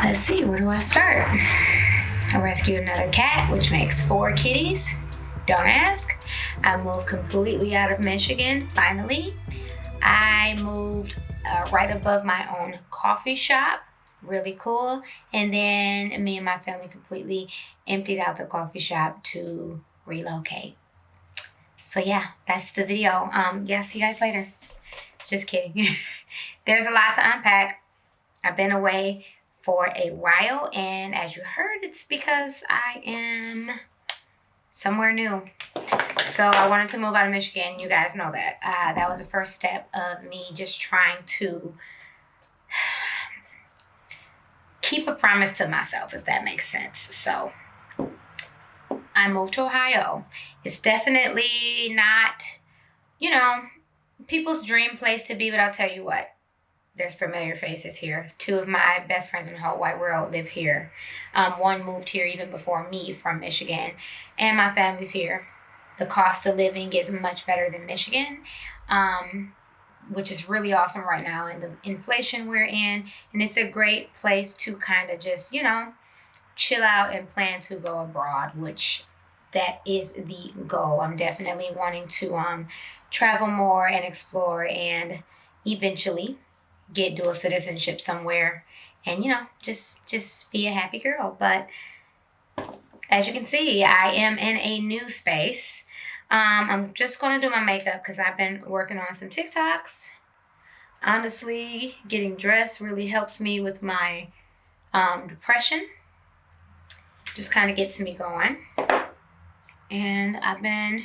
Let's see, where do I start? I rescued another cat, which makes 4 kitties. Don't ask. I moved completely out of Michigan, finally. I moved right above my own coffee shop. Really cool. And then me and my family completely emptied out the coffee shop to relocate. So yeah, that's the video. Yeah, see you guys later. Just kidding. There's a lot to unpack. I've been away for a while, and as you heard, it's because I am somewhere new. So I wanted to move out of Michigan. You guys know that. That was the first step of me just trying to keep a promise to myself, if that makes sense. So I moved to Ohio. It's definitely not, people's dream place to be, but I'll tell you what. There's familiar faces here. 2 of my best friends in the whole wide world live here. One moved here even before me from Michigan, and my family's here. The cost of living is much better than Michigan, which is really awesome right now in the inflation we're in. And it's a great place to kind of just, chill out and plan to go abroad, which that is the goal. I'm definitely wanting to travel more and explore and eventually get dual citizenship somewhere and, just be a happy girl. But as you can see, I am in a new space. I'm just going to do my makeup because I've been working on some TikToks. Honestly, getting dressed really helps me with my depression. Just kind of gets me going. And I've been,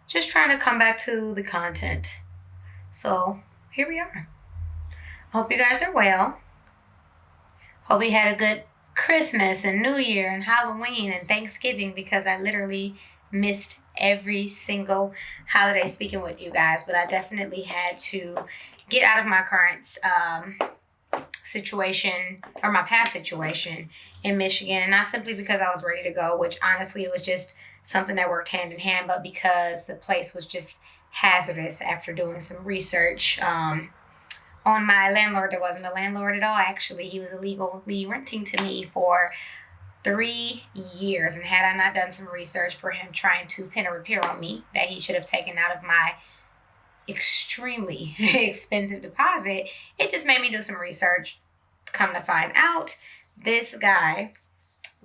just trying to come back to the content. So here we are. Hope you guys are well. Hope you had a good Christmas and New Year and Halloween and Thanksgiving, because I literally missed every single holiday speaking with you guys. But I definitely had to get out of my current situation, or my past situation in Michigan. And not simply because I was ready to go, which honestly it was just something that worked hand in hand, but because the place was just hazardous after doing some research on my landlord. There wasn't a landlord at all, actually. He was illegally renting to me for 3 years. And had I not done some research for him trying to pin a repair on me that he should have taken out of my extremely expensive deposit, it just made me do some research. Come to find out, this guy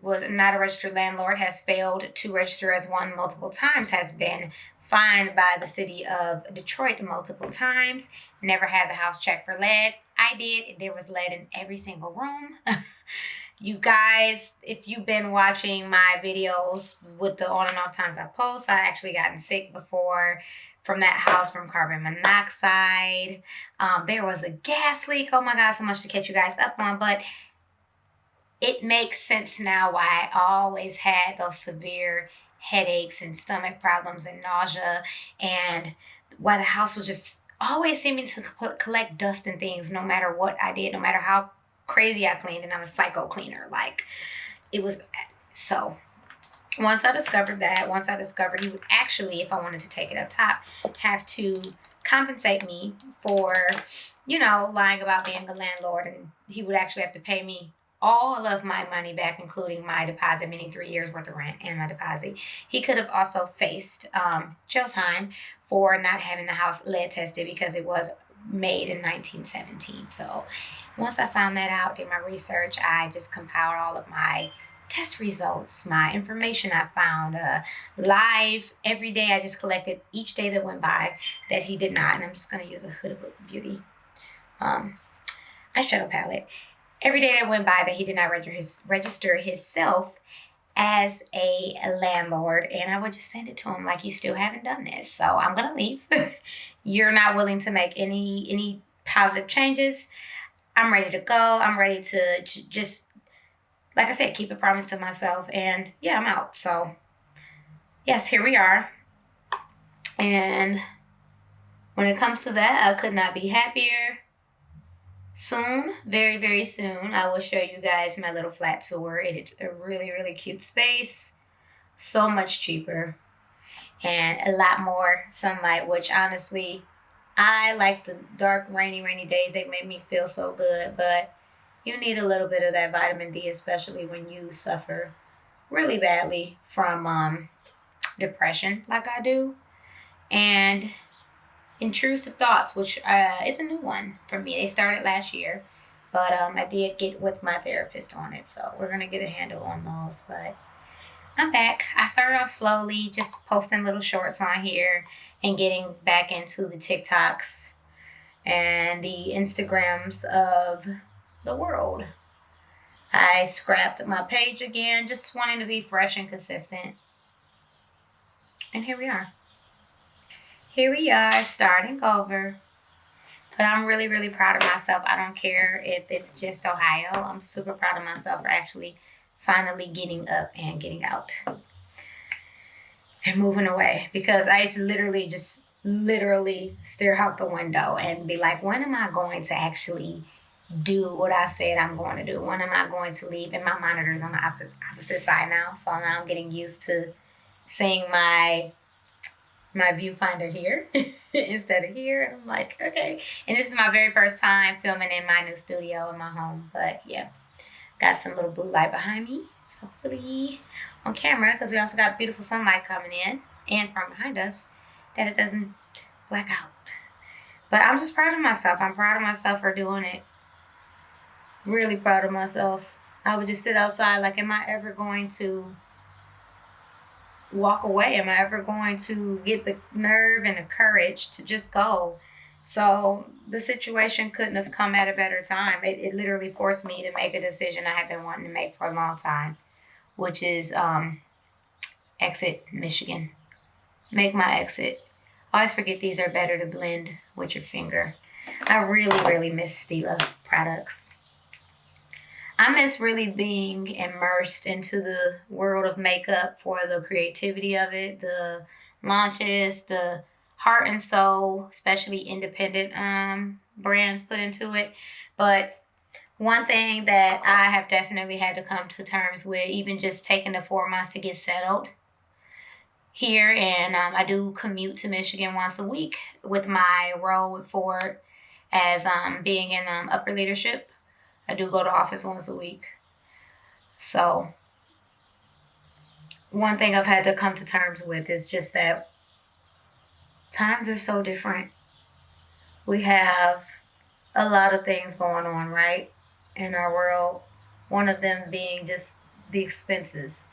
was not a registered landlord, has failed to register as one multiple times, has been fined by the city of Detroit multiple times, never had the house checked for lead. I did. There was lead in every single room. You guys, if you've been watching my videos with the on and off times I post, I actually gotten sick before from that house from carbon monoxide. There was a gas leak. Oh my God, so much to catch you guys up on. But it makes sense now why I always had those severe headaches and stomach problems and nausea, and why the house was just always seeming to collect dust and things no matter what I did, no matter how crazy I cleaned. And I'm a psycho cleaner. Like, it was bad. So once I discovered he would actually, if I wanted to take it up top, have to compensate me for, lying about being a landlord, and he would actually have to pay me all of my money back, including my deposit, meaning 3 years worth of rent and my deposit. He could have also faced jail time for not having the house lead tested because it was made in 1917. So once I found that out, did my research, I just compiled all of my test results, my information I found live every day. I just collected each day that went by that he did not. And I'm just going to use a Huda Beauty eyeshadow palette. every day that went by that he did not register himself as a landlord, and I would just send it to him like, you still haven't done this, so I'm gonna leave. You're not willing to make any positive changes. I'm ready to go. I'm ready to just, like I said, keep a promise to myself, and yeah, I'm out. So yes, here we are. And when it comes to that, I could not be happier. Soon, very, very soon, I will show you guys my little flat tour. It's a really, really cute space. So much cheaper. And a lot more sunlight, which honestly, I like the dark, rainy days. They make me feel so good. But you need a little bit of that vitamin D, especially when you suffer really badly from depression like I do. And intrusive thoughts, which is a new one for me. They started last year, but I did get with my therapist on it, so we're gonna get a handle on those. But I'm back. I started off slowly, just posting little shorts on here and getting back into the TikToks and the Instagrams of the world. I scrapped my page again, just wanting to be fresh and consistent. And here we are. Here we are, starting over. But I'm really, really proud of myself. I don't care if it's just Ohio. I'm super proud of myself for actually finally getting up and getting out and moving away. Because I used to literally stare out the window and be like, when am I going to actually do what I said I'm going to do? When am I going to leave? And my monitor's on the opposite side now. So now I'm getting used to seeing my viewfinder here instead of here. And I'm like, okay. And this is my very first time filming in my new studio in my home. But yeah, got some little blue light behind me. So hopefully on camera, because we also got beautiful sunlight coming in and from behind us, that it doesn't black out. But I'm just proud of myself. I'm proud of myself for doing it. Really proud of myself. I would just sit outside like, am I ever going to walk away? Am I ever going to get the nerve and the courage to just go? So the situation couldn't have come at a better time. It literally forced me to make a decision I have been wanting to make for a long time, which is exit Michigan. Make my exit. I always forget these are better to blend with your finger. I really, really miss Stila products. I miss really being immersed into the world of makeup for the creativity of it, the launches, the heart and soul, especially independent brands put into it. But one thing that I have definitely had to come to terms with, even just taking the 4 months to get settled here, and I do commute to Michigan once a week with my role with Ford as being in upper leadership. I do go to office once a week. So one thing I've had to come to terms with is just that times are so different. We have a lot of things going on, right, in our world. One of them being just the expenses.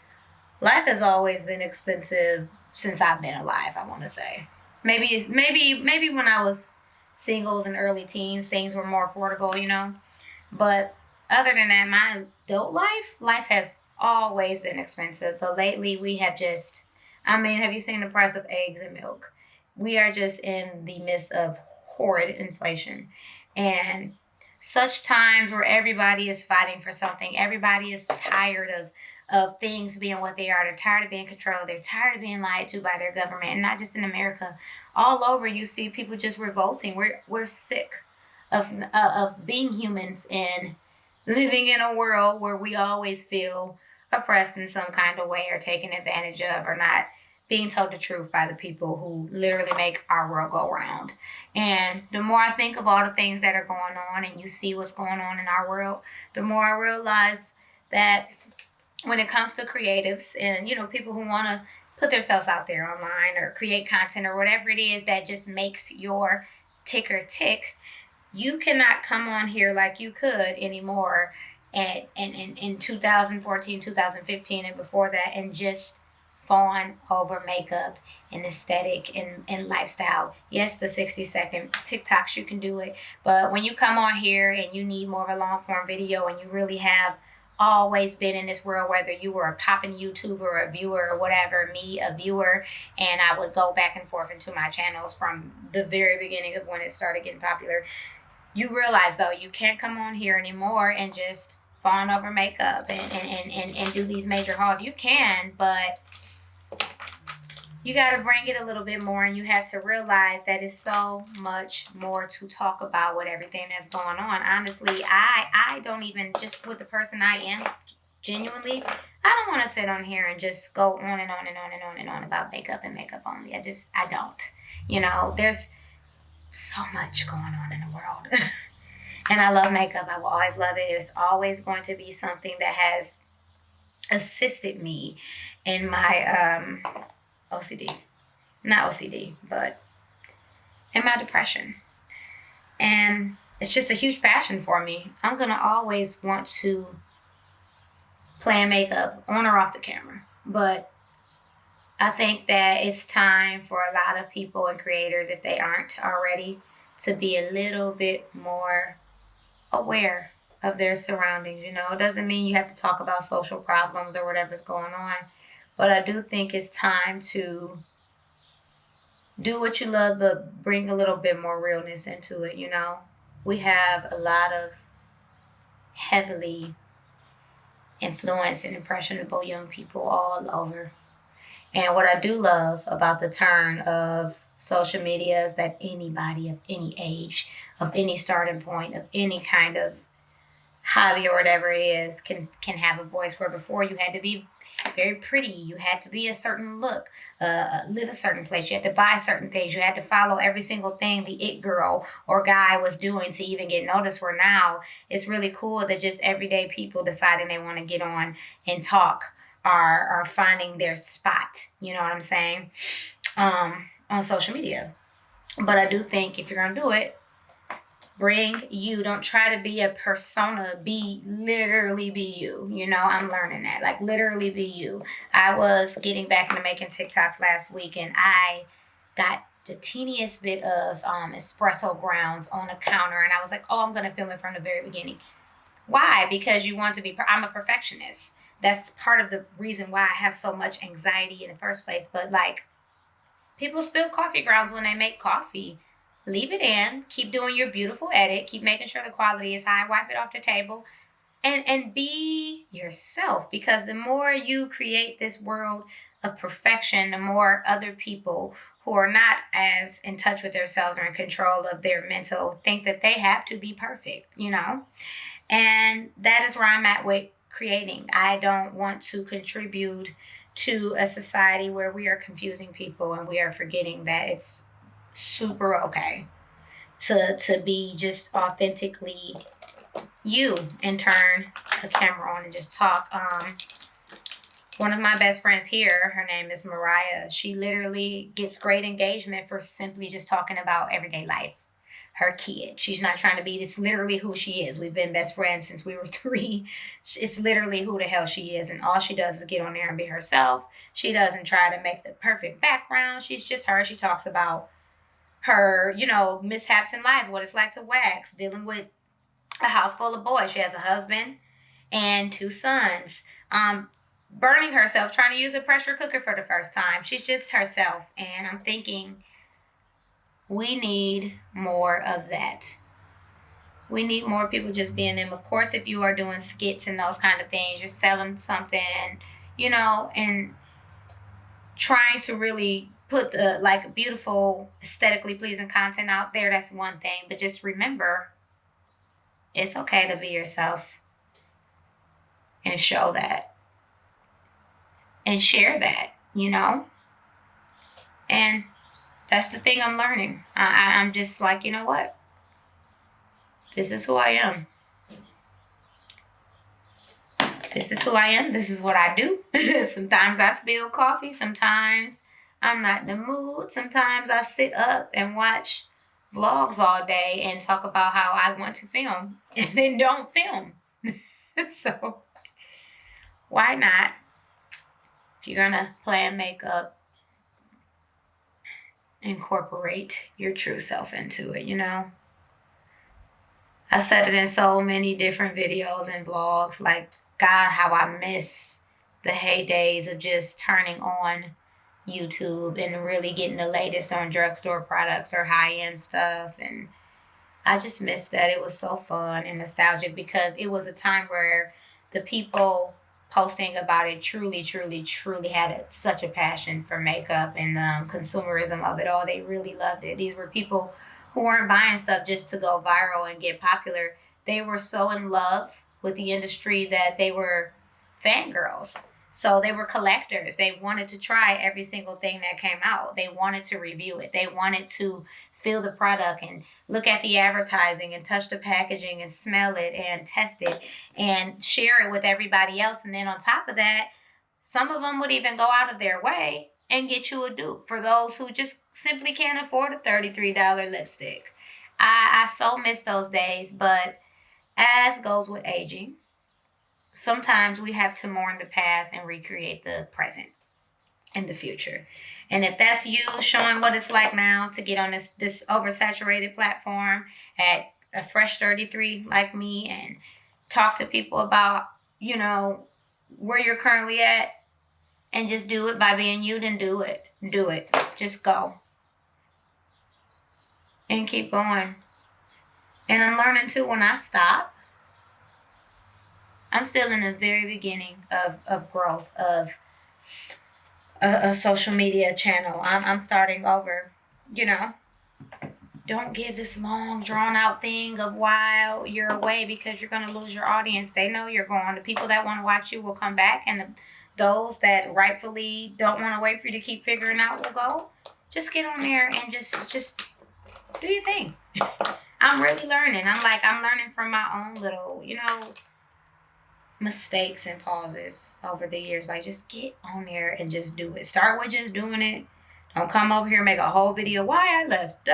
Life has always been expensive since I've been alive, I want to say. Maybe when I was singles and early teens, things were more affordable, you know. But other than that, my adult life has always been expensive. But lately we have just, have you seen the price of eggs and milk? We are just in the midst of horrid inflation. And such times where everybody is fighting for something. Everybody is tired of things being what they are. They're tired of being controlled. They're tired of being lied to by their government. And not just in America. All over you see people just revolting. We're sick of being humans and living in a world where we always feel oppressed in some kind of way or taken advantage of or not being told the truth by the people who literally make our world go round. And the more I think of all the things that are going on and you see what's going on in our world, the more I realize that when it comes to creatives and, people who want to put themselves out there online or create content or whatever it is that just makes your ticker tick, you cannot come on here like you could anymore in 2014, 2015, and before that, and just fawn over makeup and aesthetic and lifestyle. Yes, the 60-second TikToks, you can do it. But when you come on here and you need more of a long form video and you really have always been in this world, whether you were a popping YouTuber, a viewer, or whatever, me, a viewer, and I would go back and forth into my channels from the very beginning of when it started getting popular. You realize, though, you can't come on here anymore and just fawn over makeup and do these major hauls. You can, but you got to bring it a little bit more, and you have to realize that it's so much more to talk about with everything that's going on. Honestly, I don't even, just with the person I am, genuinely, I don't want to sit on here and just go on and on and on and on and on about makeup and makeup only. I don't. You know, there's so much going on in the world. And I love makeup. I will always love it. It's always going to be something that has assisted me in my OCD. Not OCD, but in my depression. And it's just a huge passion for me. I'm going to always want to play in makeup on or off the camera. But I think that it's time for a lot of people and creators, if they aren't already, to be a little bit more aware of their surroundings. You know, it doesn't mean you have to talk about social problems or whatever's going on, but I do think it's time to do what you love, but bring a little bit more realness into it. You know, we have a lot of heavily influenced and impressionable young people all over. And what I do love about the turn of social media is that anybody of any age, of any starting point, of any kind of hobby or whatever it is, can have a voice, where before you had to be very pretty, you had to be a certain look, live a certain place, you had to buy certain things, you had to follow every single thing the it girl or guy was doing to even get noticed. Where now it's really cool that just everyday people deciding they want to get on and talk are finding their spot, you know what I'm saying, on social media. But I do think if you're going to do it, bring you. Don't try to be a persona. Literally be you. You know, I'm learning that. Like, literally be you. I was getting back into making TikToks last week, and I got the teeniest bit of espresso grounds on the counter, and I was like, oh, I'm going to film it from the very beginning. Why? Because you want to be, I'm a perfectionist. That's part of the reason why I have so much anxiety in the first place. But like, people spill coffee grounds when they make coffee. Leave it in. Keep doing your beautiful edit. Keep making sure the quality is high. Wipe it off the table. And be yourself. Because the more you create this world of perfection, the more other people who are not as in touch with themselves or in control of their mental think that they have to be perfect, you know? And that is where I'm at with creating. I don't want to contribute to a society where we are confusing people and we are forgetting that it's super okay to be just authentically you and turn the camera on and just talk. One of my best friends here, her name is Mariah. She literally gets great engagement for simply just talking about everyday life. Her kid. She's not trying to be, it's literally who she is. We've been best friends since we were 3. It's literally who the hell she is. And all she does is get on there and be herself. She doesn't try to make the perfect background. She's just her. She talks about her, you know, mishaps in life, what it's like to wax, dealing with a house full of boys. She has a husband and 2 sons. Burning herself, trying to use a pressure cooker for the first time. She's just herself. And I'm thinking, we need more of that. We need more people just being them. Of course, if you are doing skits and those kind of things, you're selling something, you know, and trying to really put the like beautiful, aesthetically pleasing content out there, that's one thing. But just remember, it's okay to be yourself and show that and share that, you know? And that's the thing I'm learning. I'm just like, you know what? This is who I am. This is who I am. This is what I do. Sometimes I spill coffee. Sometimes I'm not in the mood. Sometimes I sit up and watch vlogs all day and talk about how I want to film and then don't film. So why not If you're gonna plan makeup, incorporate your true self into it, you know? I said it in so many different videos and vlogs, like, God, how I miss the heydays of just turning on YouTube and really getting the latest on drugstore products or high end stuff. And I just miss that. It was so fun and nostalgic because it was a time where the people posting about it truly, truly, truly had such a passion for makeup and consumerism of it all. They really loved it. These were people who weren't buying stuff just to go viral and get popular. They were so in love with the industry that they were fangirls. So they were collectors. They wanted to try every single thing that came out. They wanted to review it. They wanted to feel the product and look at the advertising and touch the packaging and smell it and test it and share it with everybody else. And then on top of that, some of them would even go out of their way and get you a dupe for those who just simply can't afford a $33 lipstick. I so miss those days, but as goes with aging, sometimes we have to mourn the past and recreate the present and the future. And if that's you showing what it's like now to get on this oversaturated platform at a fresh 33 like me and talk to people about, you know, where you're currently at and just do it by being you, then do it. Do it. Just go. And keep going. And I'm learning too when I stop, I'm still in the very beginning of growth of a social media channel. I'm starting over, you know. Don't give this long, drawn-out thing of while you're away because you're going to lose your audience. They know you're gone. The people that want to watch you will come back, and those that rightfully don't want to wait for you to keep figuring out will go. Just get on there and just do your thing. I'm really learning. I'm learning from my own little, you know, mistakes and pauses over the years. Like, just get on there and just do it. Start with just doing it. Don't come over here and make a whole video why I left,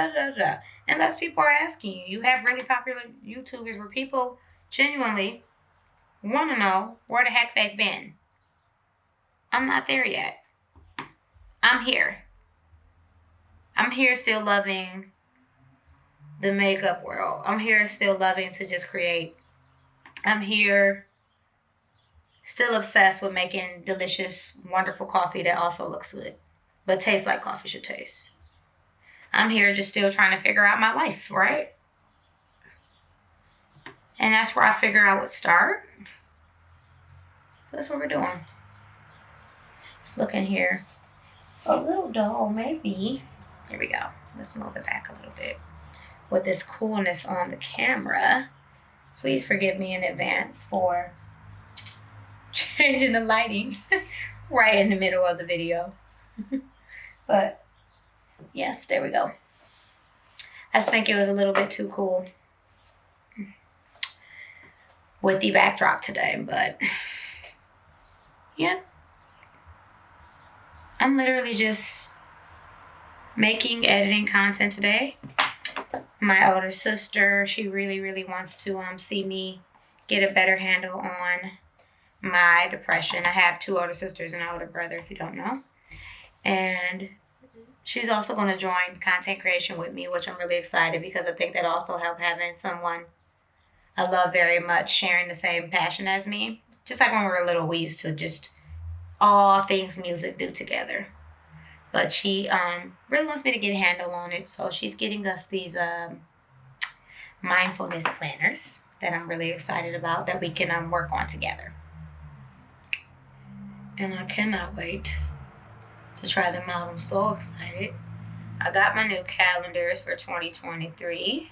unless people are asking you. You have really popular YouTubers where people genuinely want to know where the heck they've been. I'm not there yet. I'm here. I'm here still loving the makeup world. I'm here still loving to just create. I'm here still obsessed with making delicious, wonderful coffee that also looks good, but tastes like coffee should taste. I'm here just still trying to figure out my life, right? And that's where I figure I would start. So that's what we're doing. It's looking here a little dull, maybe. Here we go. Let's move it back a little bit. With this coolness on the camera, please forgive me in advance for changing the lighting right in the middle of the video. But yes, there we go. I just think it was a little bit too cool with the backdrop today, but yeah. I'm literally just making editing content today. My older sister, she really, really wants to see me get a better handle on my depression. I have 2 older sisters and an older brother, if you don't know. And she's also going to join content creation with me, which I'm really excited because I think that also helped having someone I love very much sharing the same passion as me. Just like when we were little, we used to just all things music do together. But she really wants me to get a handle on it. So she's getting us these mindfulness planners that I'm really excited about that we can work on together. And I cannot wait to try them out. I'm so excited. I got my new calendars for 2023.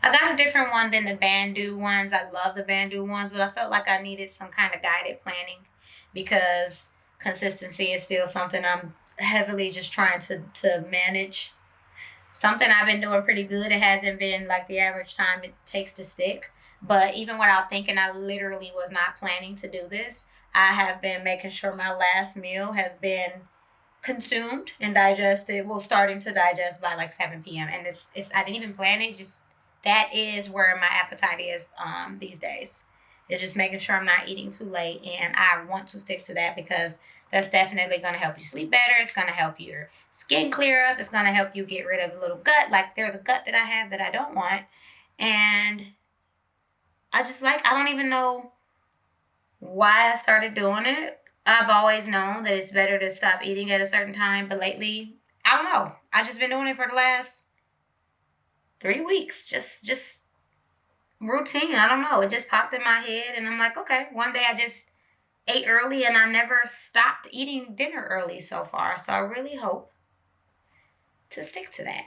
I got a different one than the Bandu ones. I love the Bandu ones, but I felt like I needed some kind of guided planning because consistency is still something I'm heavily just trying to manage. Something I've been doing pretty good. It hasn't been like the average time it takes to stick. But even without thinking, I literally was not planning to do this. I have been making sure my last meal has been consumed and digested. Well, starting to digest by like 7 p.m. And it's I didn't even plan it. Just that is where my appetite is these days. It's just making sure I'm not eating too late. And I want to stick to that because That's definitely going to help you sleep better. It's going to help your skin clear up. It's going to help you get rid of a little gut. Like there's a gut that I have that I don't want. And I don't even know why I started doing it. I've always known that it's better to stop eating at a certain time. But lately, I don't know. I've just been doing it for the last 3 weeks. Just routine. I don't know. It just popped in my head. And I'm like, okay. One day I just ate early and I never stopped eating dinner early so far. So I really hope to stick to that.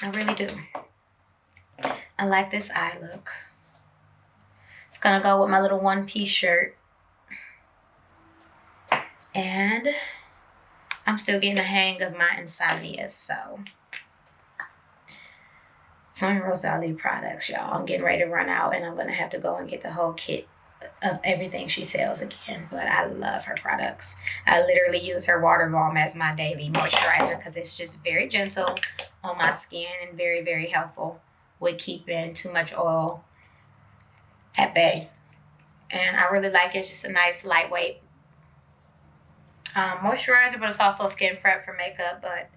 I really do. I like this eye look. It's gonna go with my little one-piece shirt. And I'm still getting the hang of my insomnia, so. Some Rosalie products, y'all. I'm getting ready to run out and I'm gonna have to go and get the whole kit of everything she sells again. But I love her products. I literally use her water balm as my daily moisturizer because it's just very gentle on my skin and very, very helpful with keeping too much oil at bay. And I really like it. It's just a nice lightweight moisturizer, but it's also skin prep for makeup. But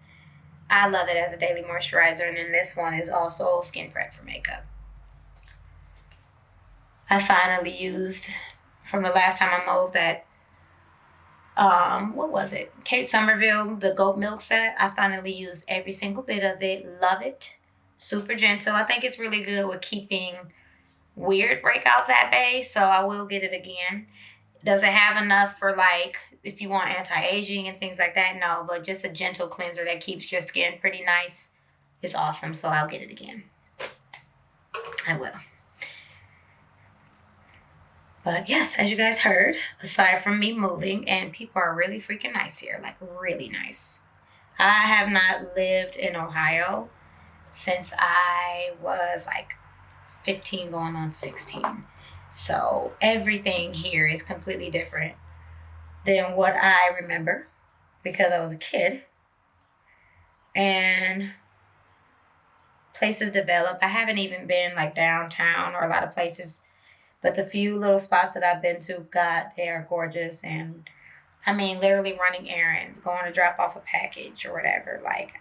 I love it as a daily moisturizer. And then this one is also skin prep for makeup. I finally used, from the last time I mowed, that, what was it? Kate Somerville, the goat milk set. I finally used every single bit of it. Love it. Super gentle. I think it's really good with keeping weird breakouts at bay, so I will get it again. Does it have enough for like if you want anti-aging and things like that? No, but just a gentle cleanser that keeps your skin pretty nice is awesome, so I'll get it again. I will. But yes, as you guys heard, aside from me moving, and people are really freaking nice here, like really nice. I have not lived in Ohio since I was like 15 going on 16. So everything here is completely different than what I remember because I was a kid. And places develop. I haven't even been like downtown or a lot of places, but the few little spots that I've been to, God, they are gorgeous. And I mean, literally running errands, going to drop off a package or whatever. Like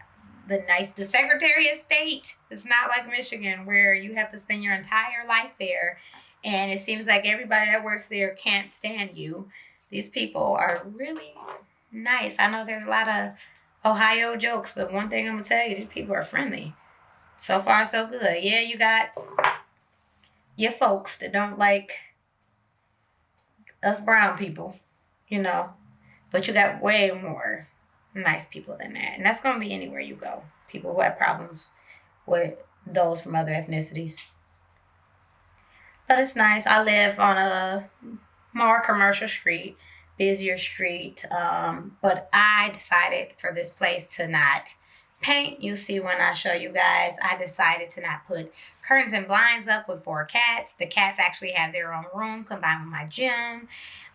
the Secretary of State. It's not like Michigan where you have to spend your entire life there. And it seems like everybody that works there can't stand you. These people are really nice. I know there's a lot of Ohio jokes, but one thing I'm going to tell you, these people are friendly. So far, so good. Yeah, you got your folks that don't like us brown people, you know. But you got way more nice people than that. And that's going to be anywhere you go. People who have problems with those from other ethnicities. But it's nice. I live on a more commercial street, busier street. But I decided for this place to not paint. You'll see when I show you guys. I decided to not put curtains and blinds up with 4 cats. The cats actually have their own room combined with my gym.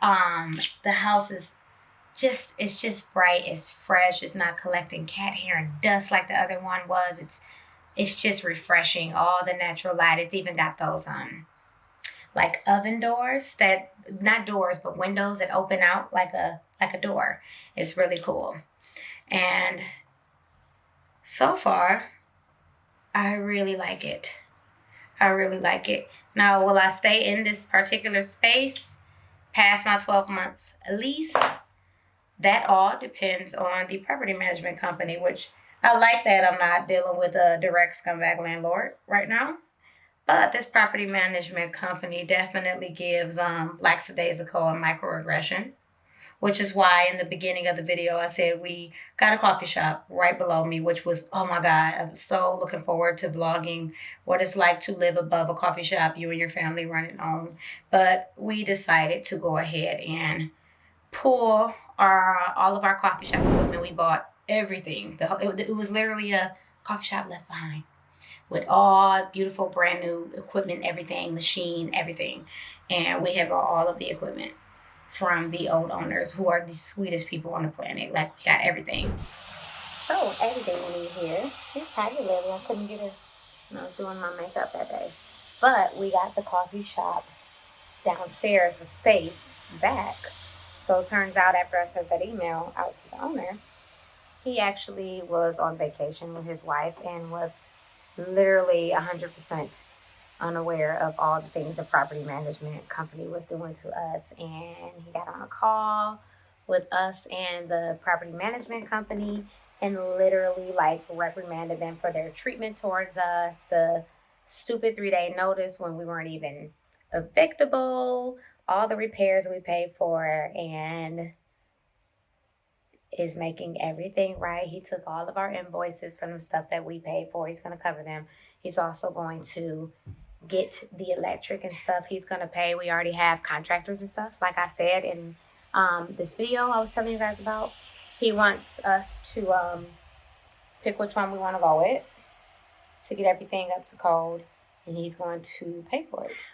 The house is just bright. It's fresh. It's not collecting cat hair and dust like the other one was. It's just refreshing. All the natural light. It's even got those like oven doors that, not doors, but windows that open out like a door. It's really cool. And so far, I really like it. I really like it. Now, will I stay in this particular space past my 12 months lease? That all depends on the property management company, which I like that I'm not dealing with a direct scumbag landlord right now. But this property management company definitely gives lackadaisical and microaggression, which is why in the beginning of the video I said we got a coffee shop right below me, which was, oh my God, I'm so looking forward to vlogging what it's like to live above a coffee shop you and your family run it on. But we decided to go ahead and pull all of our coffee shop equipment. We bought everything. It was literally a coffee shop left behind with all beautiful brand new equipment, everything, machine, everything. And we have all of the equipment from the old owners who are the sweetest people on the planet. Like, we got everything. So, editing me here. Here's Tiger Lily. I couldn't get her when I was doing my makeup that day. But we got the coffee shop downstairs, the space back. So it turns out after I sent that email out to the owner, he actually was on vacation with his wife and was literally 100% unaware of all the things the property management company was doing to us. And he got on a call with us and the property management company and literally like reprimanded them for their treatment towards us, the stupid 3-day notice when we weren't even evictable, all the repairs we paid for, and is making everything right. He took all of our invoices from the stuff that we paid for. He's going to cover them. He's also going to get the electric and stuff he's going to pay. We already have contractors and stuff, like I said in this video I was telling you guys about. He wants us to pick which one we want to go with to get everything up to code, and he's going to pay for it.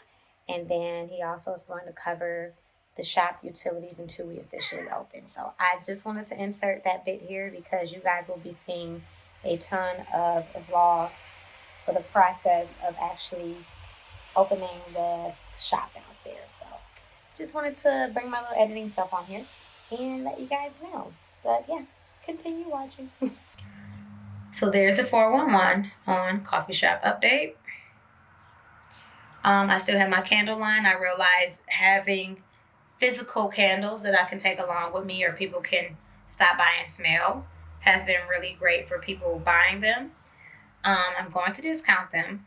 And then he also is going to cover the shop utilities until we officially open. So I just wanted to insert that bit here because you guys will be seeing a ton of vlogs for the process of actually opening the shop downstairs. So just wanted to bring my little editing stuff on here and let you guys know. But yeah, continue watching. So there's a 411 on coffee shop update. I still have my candle line. I realized having physical candles that I can take along with me or people can stop by and smell has been really great for people buying them. I'm going to discount them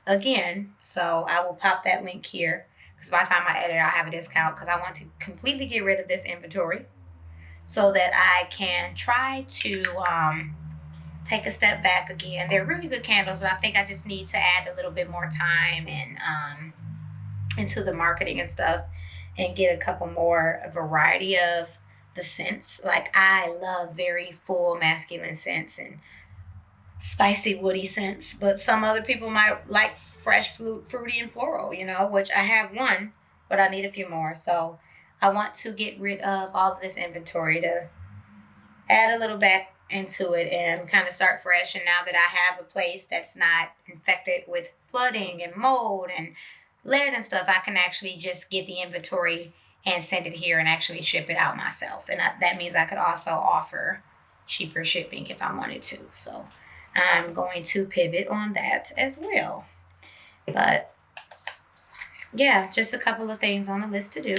again, so I will pop that link here because by the time I edit, I'll have a discount because I want to completely get rid of this inventory so that I can try to take a step back again. They're really good candles, but I think I just need to add a little bit more time and into the marketing and stuff and get a couple more variety of the scents. Like I love very full masculine scents and spicy woody scents, but some other people might like fresh fruity and floral, which I have one, but I need a few more. So I want to get rid of all of this inventory to add a little back into it and kind of start fresh. And now that I have a place that's not infected with flooding and mold and lead and stuff, I can actually just get the inventory and send it here and actually ship it out myself. And that means I could also offer cheaper shipping if I wanted to. So I'm going to pivot on that as well. But yeah, just a couple of things on the list to do.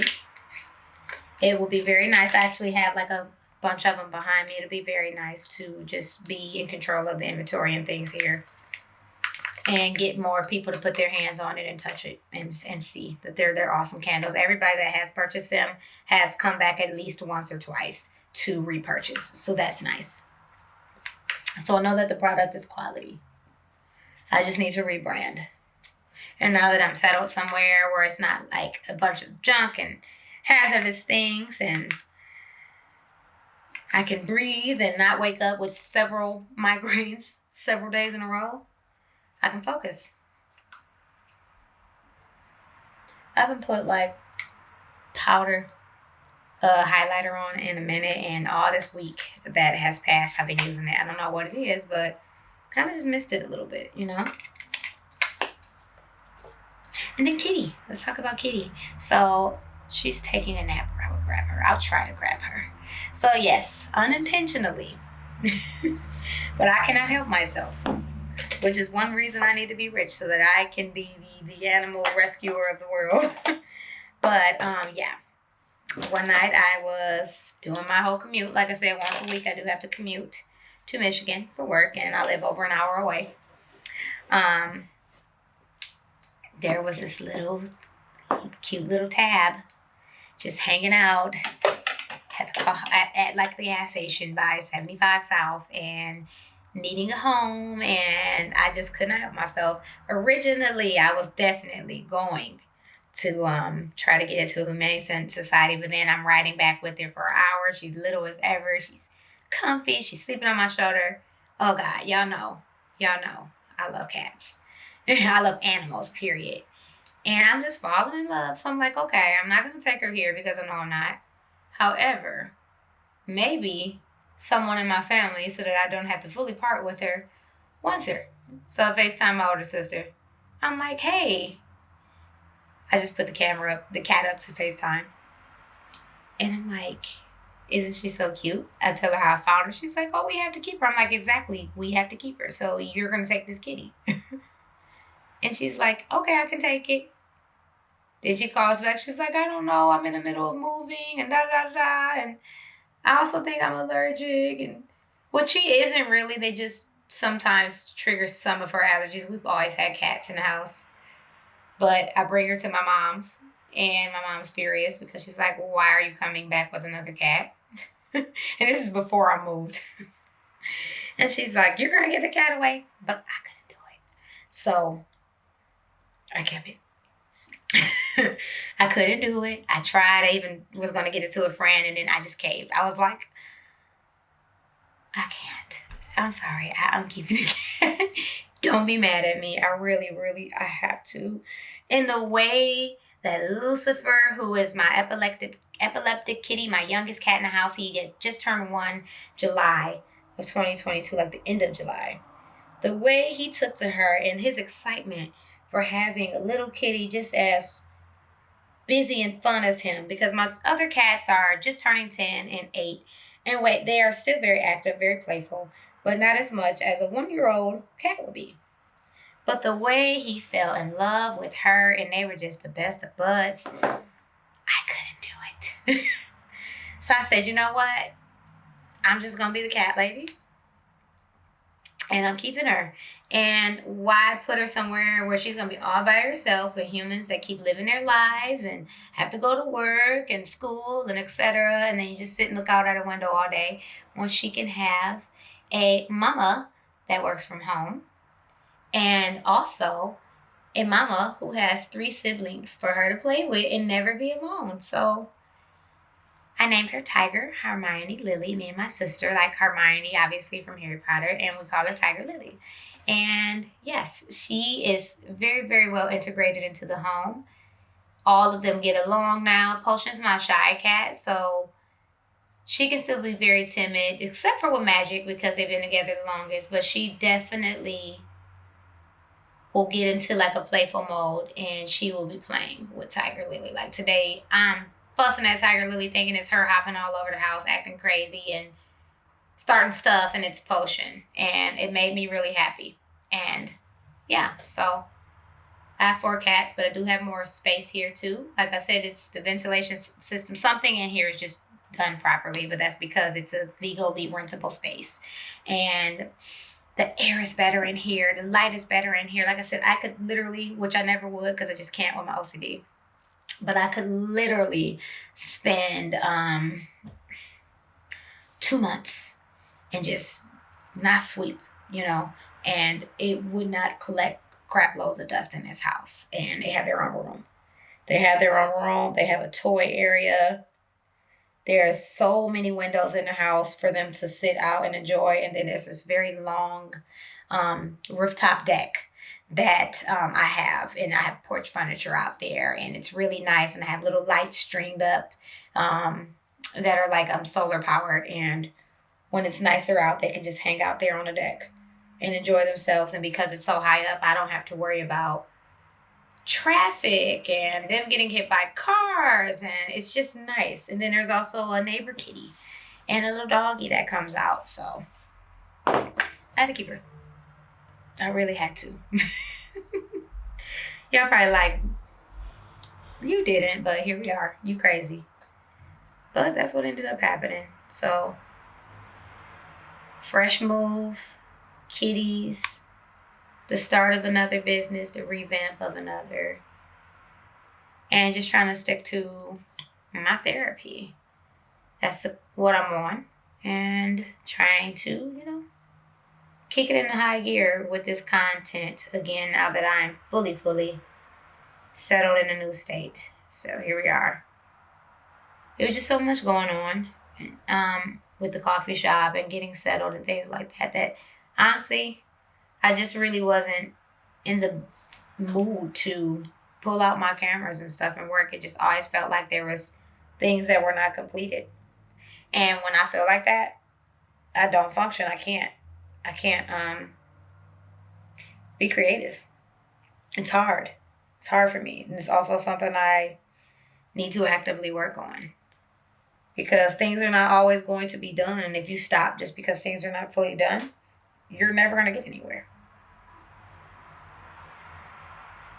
It will be very nice. I actually have like a bunch of them behind me. It'll be very nice to just be in control of the inventory and things here and get more people to put their hands on it and touch it and see that they're awesome candles. Everybody that has purchased them has come back at least once or twice to repurchase. So that's nice. So I know that the product is quality. I just need to rebrand. And now that I'm settled somewhere where it's not like a bunch of junk and hazardous things and I can breathe and not wake up with several migraines several days in a row, I can focus. I haven't put like powder highlighter on in a minute, and all this week that has passed, I've been using it. I don't know what it is, but kind of just missed it a little bit, And then Kitty. Let's talk about Kitty. So she's taking a nap. I will grab her. I'll try to grab her. So yes, unintentionally, but I cannot help myself, which is one reason I need to be rich so that I can be the animal rescuer of the world. But yeah, one night I was doing my whole commute. Like I said, once a week I do have to commute to Michigan for work, and I live over an hour away. There was this cute little tab just hanging out at like the gas station by 75 South and needing a home, and I just could not help myself. Originally, I was definitely going to try to get it to a Humane Society, but then I'm riding back with her for an hour. She's little as ever. She's comfy. She's sleeping on my shoulder. Oh God, y'all know I love cats. I love animals, period. And I'm just falling in love. So I'm like, okay, I'm not going to take her here because I know I'm not. However, maybe someone in my family, so that I don't have to fully part with her, wants her. So I FaceTime my older sister. I'm like, hey. I just put the cat up to FaceTime. And I'm like, isn't she so cute? I tell her how I found her. She's like, oh, we have to keep her. I'm like, exactly. We have to keep her. So you're going to take this kitty. And she's like, okay, I can take it. Then she calls back. She's like, I don't know. I'm in the middle of moving and da da da da. And I also think I'm allergic. And what she isn't really, they just sometimes trigger some of her allergies. We've always had cats in the house. But I bring her to my mom's. And my mom's furious because she's like, well, why are you coming back with another cat? And this is before I moved. And she's like, you're going to get the cat away. But I couldn't do it. So I kept it. I couldn't do it. I tried. I even was going to get it to a friend, and then I just caved. I was like, I can't. I'm sorry. I'm keeping the cat. Don't be mad at me. I really, really, I have to. In the way that Lucifer, who is my epileptic kitty, my youngest cat in the house, he had just turned 1 July of 2022, like the end of July. The way he took to her and his excitement for having a little kitty just as busy and fun as him, because my other cats are just turning 10 and 8. And wait, they are still very active, very playful, but not as much as a 1-year-old cat would be. But the way he fell in love with her, and they were just the best of buds, I couldn't do it. So I said, you know what? I'm just going to be the cat lady. And I'm keeping her. And why put her somewhere where she's going to be all by herself with humans that keep living their lives and have to go to work and school and etc. And then you just sit and look out at a window all day when she can have a mama that works from home. And also a mama who has 3 siblings for her to play with and never be alone. So I named her Tiger Hermione Lily, me and my sister, like Hermione, obviously from Harry Potter, and we call her Tiger Lily. And yes, she is very, very well integrated into the home. All of them get along now. Potion's my shy cat, so she can still be very timid, except for with Magic because they've been together the longest, but she definitely will get into like a playful mode and she will be playing with Tiger Lily. Like today, I'm fussing at Tiger Lily thinking it's her hopping all over the house, acting crazy and starting stuff, and it's Potion. And it made me really happy. And yeah, so I have 4 cats, but I do have more space here too. Like I said, it's the ventilation system. Something in here is just done properly, but that's because it's a legally rentable space. And the air is better in here. The light is better in here. Like I said, I could literally, which I never would because I just can't with my OCD, but I could literally spend 2 months and just not sweep, and it would not collect crap loads of dust in this house. And they have their own room. They have their own room. They have a toy area. There's so many windows in the house for them to sit out and enjoy. And then there's this very long rooftop deck that I have. And I have porch furniture out there. And it's really nice. And I have little lights stringed up that are like solar powered. And when it's nicer out, they can just hang out there on the deck and enjoy themselves. And because it's so high up, I don't have to worry about traffic and them getting hit by cars, and it's just nice. And then there's also a neighbor kitty and a little doggy that comes out, so I had to keep her. I really had to. Y'all probably like, you didn't, but here we are. You crazy. But that's what ended up happening. So fresh move, kitties, the start of another business, the revamp of another, and just trying to stick to my therapy. That's what I'm on, and trying to, kick it into high gear with this content again now that I'm fully settled in a new state. So here we are. It was just so much going on with the coffee shop and getting settled and things like that, that honestly, I just really wasn't in the mood to pull out my cameras and stuff and work. It just always felt like there was things that were not completed. And when I feel like that, I don't function. I can't be creative. It's hard. It's hard for me. And it's also something I need to actively work on. because things are not always going to be done. And if you stop just because things are not fully done, you're never going to get anywhere.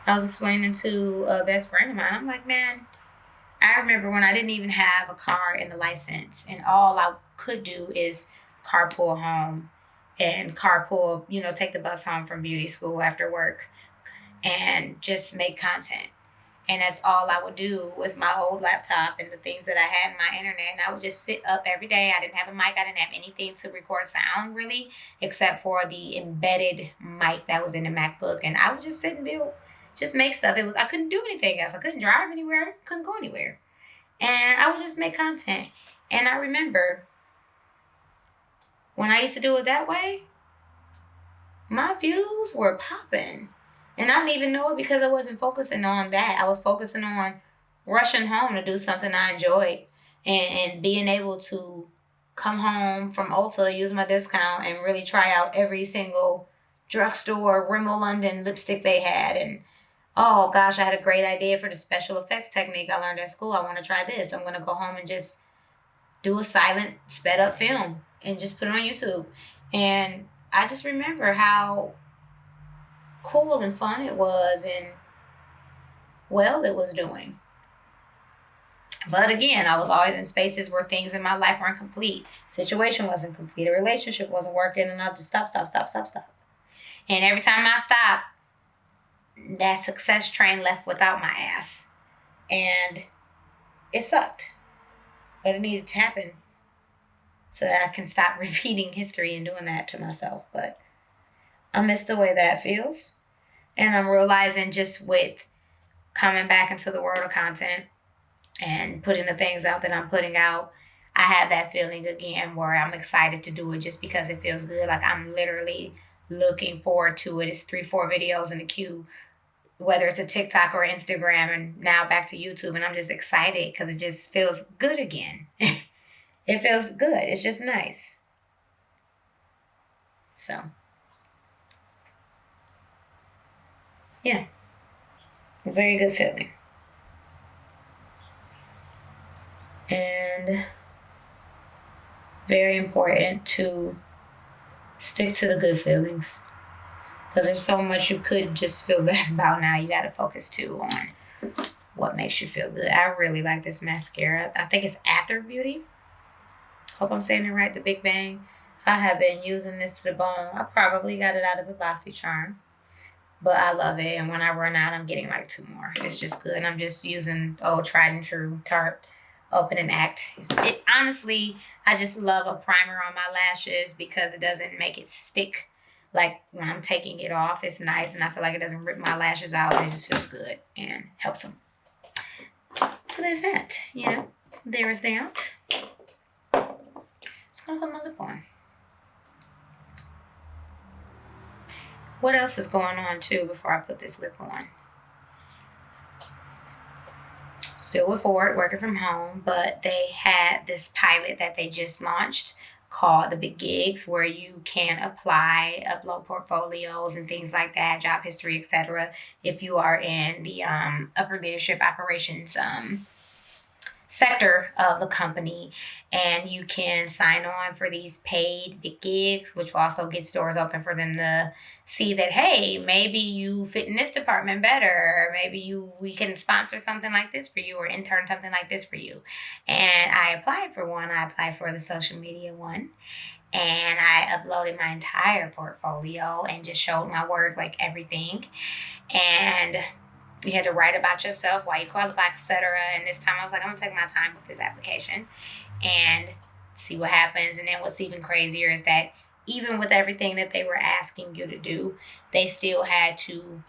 I was explaining to a best friend of mine, I'm like, man, I remember when I didn't even have a car and a license, and all I could do is carpool home and carpool, take the bus home from beauty school after work and just make content. And that's all I would do with my old laptop and the things that I had in my internet. And I would just sit up every day. I didn't have a mic. I didn't have anything to record sound really, except for the embedded mic that was in the MacBook. And I would just sit and build, just make stuff. I couldn't do anything else. I couldn't drive anywhere. Couldn't go anywhere. And I would just make content. And I remember when I used to do it that way, my views were popping. And I didn't even know it because I wasn't focusing on that. I was focusing on rushing home to do something I enjoyed and being able to come home from Ulta, use my discount, and really try out every single drugstore Rimmel London lipstick they had. And oh gosh, I had a great idea for the special effects technique I learned at school. I want to try this. I'm going to go home and just do a silent, sped up film and just put it on YouTube. And I just remember how cool and fun it was and well it was doing. But again, I was always in spaces where things in my life weren't complete. Situation wasn't complete. A relationship wasn't working, and I'll just stop. And every time I stopped, that success train left without my ass. And it sucked. But it needed to happen so that I can stop repeating history and doing that to myself. But I miss the way that feels. And I'm realizing just with coming back into the world of content and putting the things out that I'm putting out, I have that feeling again where I'm excited to do it just because it feels good. Like I'm literally looking forward to it. It's 3-4 videos in the queue, whether it's a TikTok or Instagram, and now back to YouTube. And I'm just excited because it just feels good again. It feels good. It's just nice. So, yeah, a very good feeling. And very important to stick to the good feelings. Because there's so much you could just feel bad about now. You got to focus too on what makes you feel good. I really like this mascara. I think it's Ather Beauty. Hope I'm saying it right. The Big Bang. I have been using this to the bone. I probably got it out of a BoxyCharm. But I love it. And when I run out, I'm getting like 2 more. It's just good. And I'm just using old tried and true Tarte Open and Act. It honestly, I just love a primer on my lashes because it doesn't make it stick. Like when I'm taking it off, it's nice. And I feel like it doesn't rip my lashes out. And it just feels good and helps them. So there's that. There is that. Just gonna put my lip on. What else is going on too before I put this lip on? Still with Ford, working from home, but they had this pilot that they just launched called The Big Gigs, where you can apply, upload portfolios and things like that, job history, etc. if you are in the upper leadership operations sector of the company, and you can sign on for these paid big gigs, which will also get doors open for them to see that, hey, maybe you fit in this department better, or maybe we can sponsor something like this for you or intern something like this for you. And I applied for one. I applied for the social media one, and I uploaded my entire portfolio and just showed my work, like everything. And you had to write about yourself, why you qualify, etc. And this time I was like, I'm going to take my time with this application and see what happens. And then what's even crazier is that even with everything that they were asking you to do, they still had to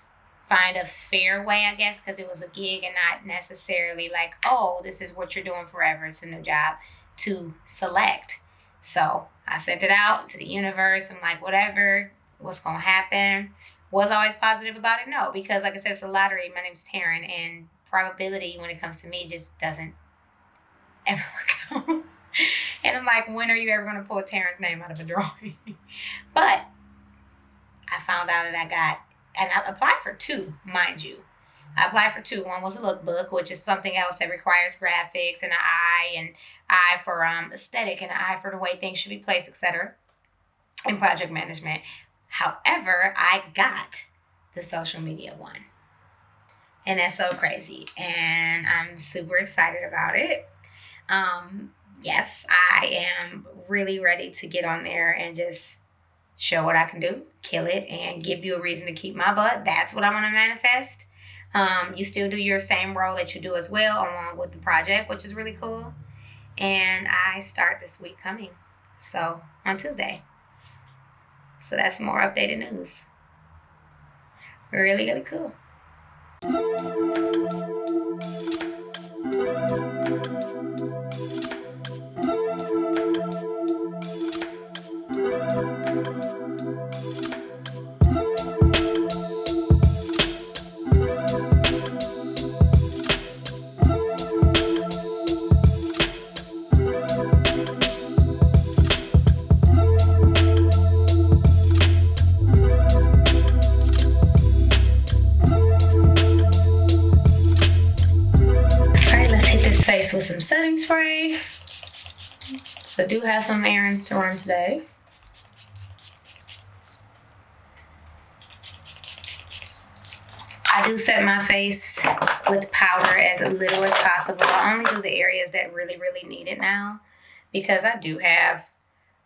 find a fair way, I guess, because it was a gig and not necessarily like, oh, this is what you're doing forever. It's a new job to select. So I sent it out to the universe. I'm like, whatever, what's going to happen? Was I always positive about it? No, because like I said, it's a lottery. My name's Taryn, and probability when it comes to me just doesn't ever work out. And I'm like, when are you ever going to pull Taryn's name out of a drawing? But I found out that and I applied for 2, mind you. I applied for two. One was a lookbook, which is something else that requires graphics and an eye for aesthetic and an eye for the way things should be placed, etc. And project management. However, I got the social media one. And that's so crazy. And I'm super excited about it. Yes, I am really ready to get on there and just show what I can do, kill it, and give you a reason to keep my butt. That's what I want to manifest. You still do your same role that you do as well, along with the project, which is really cool. And I start this week coming. So, on Tuesday. So that's more updated news. Really, really cool. Face with some setting spray. So I do have some errands to run today. I do set my face with powder as little as possible. I only do the areas that really, really need it now because I do have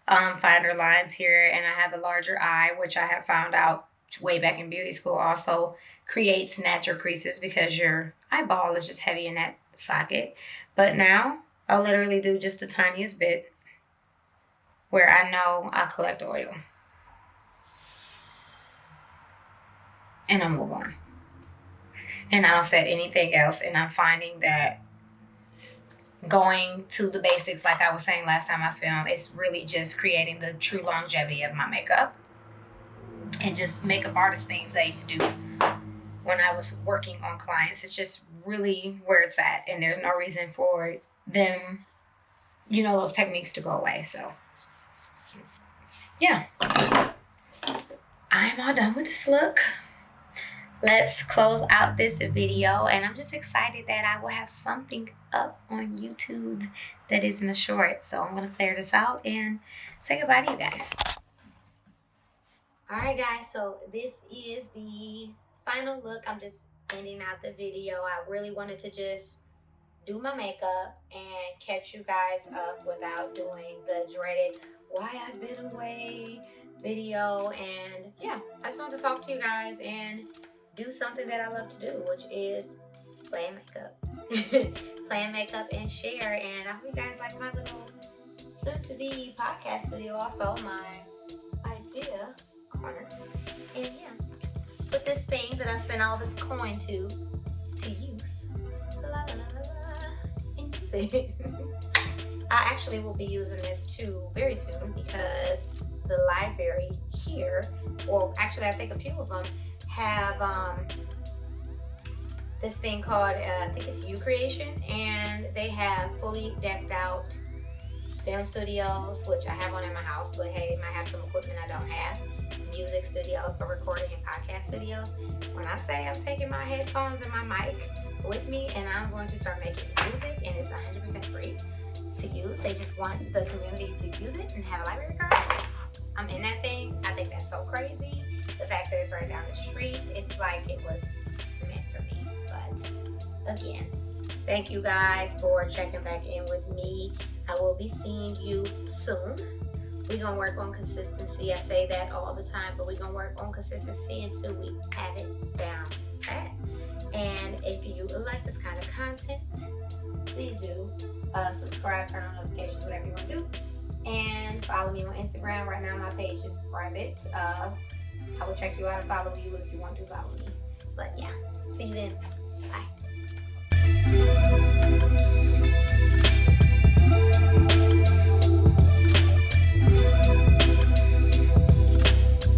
finer lines here and I have a larger eye, which I have found out way back in beauty school also creates natural creases because your eyeball is just heavy in that socket. But now I'll literally do just the tiniest bit where I know I collect oil and I move on, and I don't set anything else. And I'm finding that going to the basics, like I was saying last time I filmed, is really just creating the true longevity of my makeup and just makeup artist things I used to do when I was working on clients. It's just really where it's at, and there's no reason for them, those techniques to go away. So yeah, I'm all done with this look. Let's close out this video, and I'm just excited that I will have something up on YouTube that isn't a short. So I'm gonna clear this out and say goodbye to you guys. All right, guys, so this is the final look. I'm just ending out the video. I really wanted to just do my makeup and catch you guys up without doing the dreaded why I've been away video. And yeah, I just wanted to talk to you guys and do something that I love to do, which is play makeup and share. And I hope you guys like my little soon-to-be podcast studio, also my idea corner. And yeah, with this thing that I spent all this coin to use. La la la la la. And use it. I actually will be using this too very soon because the library here, or actually I think a few of them, have this thing called, I think it's Ucreation, and they have fully decked out film studios, which I have one in my house, but hey, it might have some equipment I don't have. Music studios for recording and podcast studios. When I say I'm taking my headphones and my mic with me and I'm going to start making music, and it's 100% free to use, they just want the community to use it and have a library card. I'm in that thing. I think that's so crazy. The fact that it's right down the street, it's like it was meant for me. But again, thank you guys for checking back in with me. I will be seeing you soon. We're going to work on consistency. I say that all the time, but we're going to work on consistency until we have it down pat. And if you like this kind of content, please do subscribe, turn on notifications, whatever you want to do. And follow me on Instagram. Right now, my page is private. I will check you out and follow you if you want to follow me. But yeah, see you then. Bye.